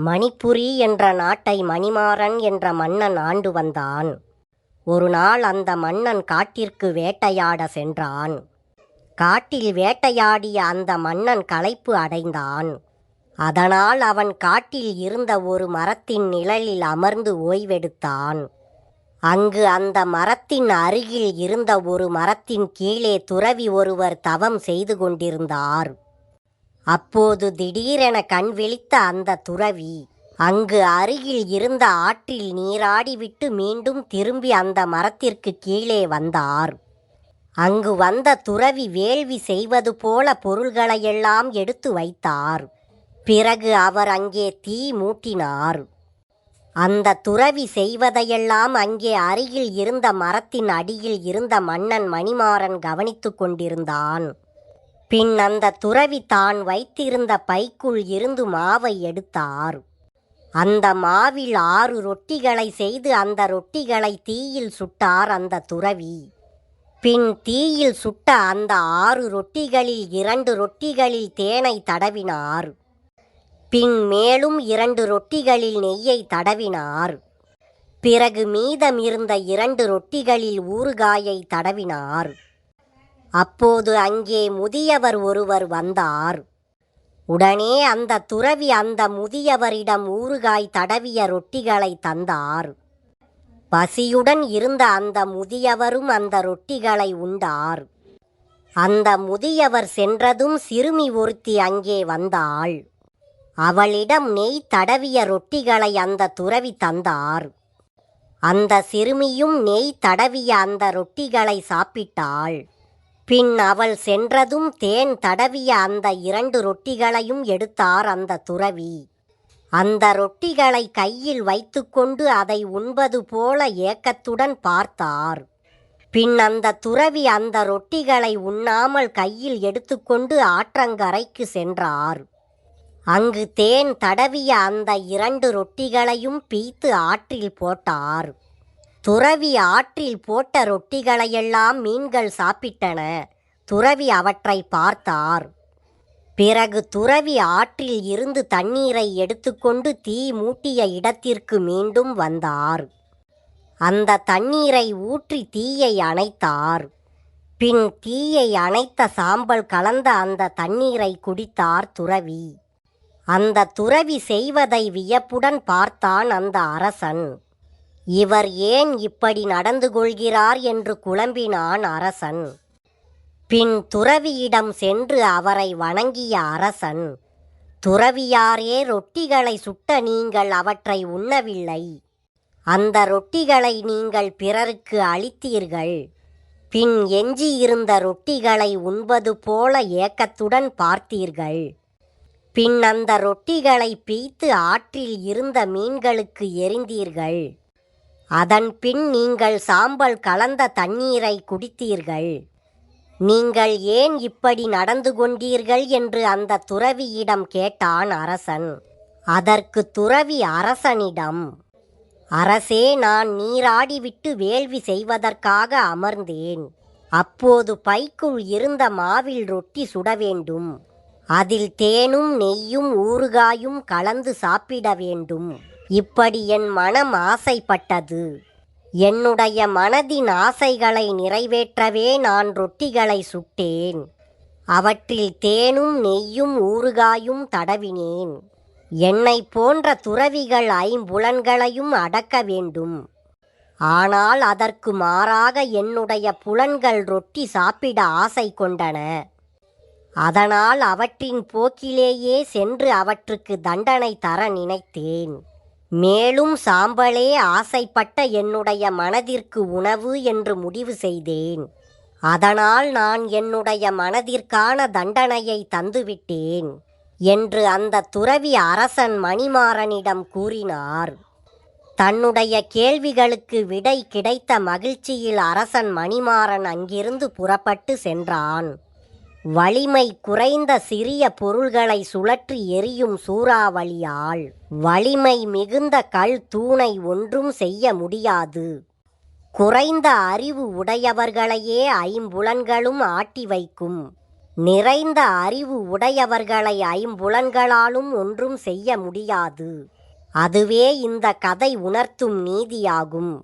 மணிப்புரி என்ற நாட்டை மணிமாறன் என்ற மன்னன் ஆண்டு வந்தான். ஒரு நாள் அந்த மன்னன் காட்டிற்கு வேட்டையாட சென்றான். காட்டில் வேட்டையாடிய அந்த மன்னன் களைப்பு அடைந்தான். அதனால் அவன் காட்டில் இருந்த ஒரு மரத்தின் நிழலில் அமர்ந்து ஓய்வெடுத்தான். அங்கு அந்த மரத்தின் அருகில் இருந்த ஒரு மரத்தின் கீழே துறவி ஒருவர் தவம் செய்து கொண்டிருந்தார். அப்போது திடீரென கண் விழித்த அந்த துறவி அங்கு அருகில் இருந்த ஆற்றில் நீராடிவிட்டு மீண்டும் திரும்பி அந்த மரத்திற்கு கீழே வந்தார். அங்கு வந்த துறவி வேள்வி செய்வது போல பொருள்களையெல்லாம் எடுத்து வைத்தார். பிறகு அவர் அங்கே தீ மூட்டினார். அந்த துறவி செய்வதையெல்லாம் அங்கே அருகில் இருந்த மரத்தின் அடியில் இருந்த மன்னன் மணிமாறன் கவனித்து கொண்டிருந்தான். பின் அந்த துறவி தான் வைத்திருந்த பைக்குள் இருந்து மாவை எடுத்தார். அந்த மாவில் 6 ரொட்டிகளை செய்து அந்த ரொட்டிகளை தீயில் சுட்டார் அந்த துறவி. பின் தீயில் சுட்ட அந்த 6 ரொட்டிகளில் 2 ரொட்டிகளில் தேனை தடவினார். பின் மேலும் 2 ரொட்டிகளில் நெய்யை தடவினார். பிறகு மீதமிருந்த 2 ரொட்டிகளில் ஊறுகாயை தடவினார். அப்போது அங்கே முதியவர் ஒருவர் வந்தார். உடனே அந்த துறவி அந்த முதியவரிடம் ஊறுகாய் தடவிய ரொட்டிகளை தந்தார். பசியுடன் இருந்த அந்த முதியவரும் அந்த ரொட்டிகளை உண்டார். அந்த முதியவர் சென்றதும் சிறுமி ஒருத்தி அங்கே வந்தாள். அவளிடம் நெய் தடவிய ரொட்டிகளை அந்த துறவி தந்தார். அந்த சிறுமியும் நெய் தடவிய அந்த ரொட்டிகளை சாப்பிட்டாள். பின் அவள் சென்றதும் தேன் தடவிய அந்த 2 ரொட்டிகளையும் எடுத்தார் அந்த துறவி. அந்த ரொட்டிகளை கையில் வைத்துக்கொண்டு அதை உண்பது போல ஏக்கத்துடன் பார்த்தார். பின் அந்த துறவி அந்த ரொட்டிகளை உண்ணாமல் கையில் எடுத்துக்கொண்டு ஆற்றங்கரைக்கு சென்றார். அங்கு தேன் தடவிய அந்த 2 ரொட்டிகளையும் பீய்த்து ஆற்றில் போட்டார். துறவி ஆற்றில் போட்ட ரொட்டிகளையெல்லாம் மீன்கள் சாப்பிட்டன. துறவி அவற்றை பார்த்தார். பிறகு துறவி ஆற்றில் இருந்து தண்ணீரை எடுத்துக்கொண்டு தீ மூட்டிய இடத்திற்கு மீண்டும் வந்தார். அந்த தண்ணீரை ஊற்றி தீயை அணைத்தார். பின் தீயை அணைத்த சாம்பல் கலந்த அந்த தண்ணீரை குடித்தார் துறவி. அந்த துறவி செய்வதை வியப்புடன் பார்த்தான் அந்த அரசன். இவர் ஏன் இப்படி நடந்து கொள்கிறார் என்று குழம்பினான் அரசன். பின் துறவியிடம் சென்று அவரை வணங்கிய அரசன், துறவியாரே, ரொட்டிகளை சுட்ட நீங்கள் அவற்றை உண்ணவில்லை. அந்த ரொட்டிகளை நீங்கள் பிறருக்கு அளித்தீர்கள். பின் எஞ்சியிருந்த ரொட்டிகளை உண்பது போல ஏக்கத்துடன் பார்த்தீர்கள். பின் அந்த ரொட்டிகளை பீய்த்து ஆற்றில் இருந்த மீன்களுக்கு எறிந்தீர்கள். அதன் பின் நீங்கள் சாம்பல் கலந்த தண்ணீரை குடித்தீர்கள். நீங்கள் ஏன் இப்படி நடந்து கொண்டீர்கள் என்று அந்த துறவியிடம் கேட்டான் அரசன். அதற்கு துறவி அரசனிடம், அரசே, நான் நீராடிவிட்டு வேள்வி செய்வதற்காக அமர்ந்தேன். அப்போது பைக்குள் இருந்த மாவில் ரொட்டி சுட வேண்டும். அதில் தேனும் நெய்யும் ஊறுகாயும் கலந்து சாப்பிட வேண்டும். இப்படி என் மனம் ஆசைப்பட்டது. என்னுடைய மனதின் ஆசைகளை நிறைவேற்றவே நான் ரொட்டிகளை சுட்டேன். அவற்றில் தேனும் நெய்யும் ஊறுகாயும் தடவினேன். என்னை போன்ற துறவிகள் 5 புலன்களையும் அடக்க வேண்டும். ஆனால் அதற்கு மாறாக என்னுடைய புலன்கள் ரொட்டி சாப்பிட ஆசை கொண்டன. அதனால் அவற்றின் போக்கிலேயே சென்று அவற்றுக்கு தண்டனை தர நினைத்தேன். மேலும் சாம்பலே ஆசைப்பட்ட என்னுடைய மனதிற்கு உணவு என்று முடிவு செய்தேன். அதனால் நான் என்னுடைய மனதிற்கான தண்டனையை தந்துவிட்டேன் என்று அந்த துறவி அரசன் மணிமாறனிடம் கூறினார். தன்னுடைய கேள்விகளுக்கு விடை கிடைத்த மகிழ்ச்சியில் அரசன் மணிமாறன் அங்கிருந்து புறப்பட்டு சென்றான். வலிமை குறைந்த சிறிய பொருள்களை சுழற்றி எரியும் சூறாவளியால் வலிமை மிகுந்த கல் தூணை ஒன்றும் செய்ய முடியாது. குறைந்த அறிவு உடையவர்களையே 5 புலன்களும் ஆட்டி வைக்கும். நிறைந்த அறிவு உடையவர்களை ஐம்புலன்களாலும் ஒன்றும் செய்ய முடியாது. அதுவே இந்த கதை உணர்த்தும் நீதியாகும்.